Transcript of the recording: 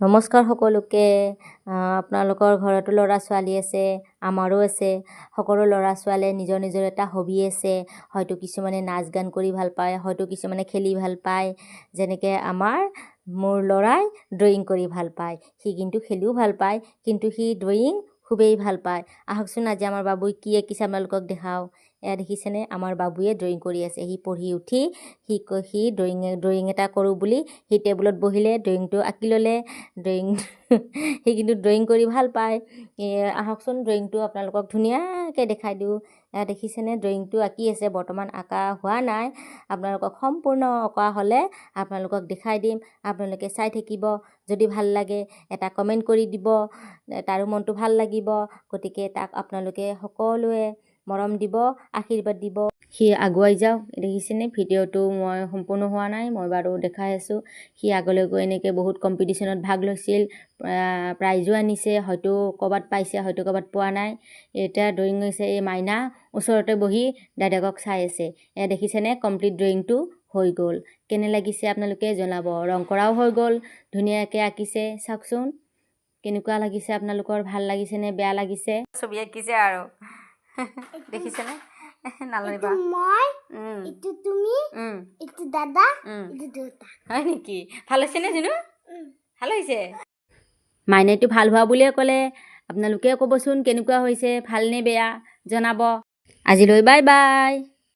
নমস্কাৰ সকলোকে। আপোনালোকৰ ঘৰতো ল'ৰা ছোৱালী আছে, আমাৰো আছে। সকলো ল'ৰা ছোৱালীয়ে নিজৰ নিজৰ এটা হবি আছে। হয়তো কিছুমানে নাচ গান কৰি ভাল পায়, হয়তো কিছুমানে খেলি ভাল পায়। যেনেকৈ মোৰ ল'ৰাই ড্ৰয়িং কৰি ভাল পায়। সি কিন্তু খেলিও ভাল পায়, কিন্তু সি ড্ৰয়িং খুবেই ভাল পায়। আহকচোন আজি আমাৰ বাবুই কি আঁকিছে আপোনালোকক দেখাওঁ। এয়া দেখিছেনে, আমাৰ বাবুয়ে ড্ৰয়িং কৰি আছে। সি পঢ়ি উঠি সি ড্ৰয়িং এটা কৰোঁ বুলি সি টেবুলত বহিলে, ড্ৰয়িংটো আঁকি ল'লে। সি কিন্তু ড্ৰয়িং কৰি ভাল পায়। আহকচোন ড্ৰয়িংটো আপোনালোকক ধুনীয়াকৈ দেখাই দিওঁ। এয়া দেখিছেনে, ড্ৰয়িংটো আঁকি আছে। বৰ্তমান আঁকা হোৱা নাই। আপোনালোকক সম্পূৰ্ণ অঁকা হ'লে আপোনালোকক দেখাই দিম। আপোনালোকে চাই থাকিব। যদি ভাল লাগে এটা কমেণ্ট কৰি দিব, তাৰো মনটো ভাল লাগিব। গতিকে তাক আপোনালোকে সকলোৱে মৰম দিব, আশীৰ্বাদ দিব। সি আগুৱাই যাওক। দেখিছেনে, ভিডিঅ'টো মই সম্পূৰ্ণ হোৱা নাই, মই বাৰু দেখাই আছোঁ। সি আগলৈ গৈ এনেকৈ বহুত কম্পিটিশ্যনত ভাগ লৈছিল, প্ৰাইজো আনিছে। হয়তো ক'ৰবাত পাইছে, হয়তো ক'ৰবাত পোৱা নাই। এতিয়া ড্ৰয়িং হৈছে এই মাইনা ওচৰতে বহি দাদাকক চাই আছে। এয়া দেখিছেনে, কমপ্লিট ড্ৰয়িংটো হৈ গ'ল। কেনে লাগিছে আপোনালোকে জনাব। ৰং কৰাও হৈ গ'ল, ধুনীয়াকৈ আঁকিছে। চাওকচোন কেনেকুৱা লাগিছে আপোনালোকৰ, ভাল লাগিছেনে বেয়া লাগিছে। ছবি আঁকিছে আৰু দেখিছেনে, নালাগিবা। হয় নেকি? ভাল হৈছেনে জিনু? ভাল হৈছে। মাইনাইটো ভাল হোৱা বুলিয়ে ক'লে। আপোনালোকে ক'বচোন কেনেকুৱা হৈছে, ভালনে বেয়া জনাব। আজিলৈ বাই বাই।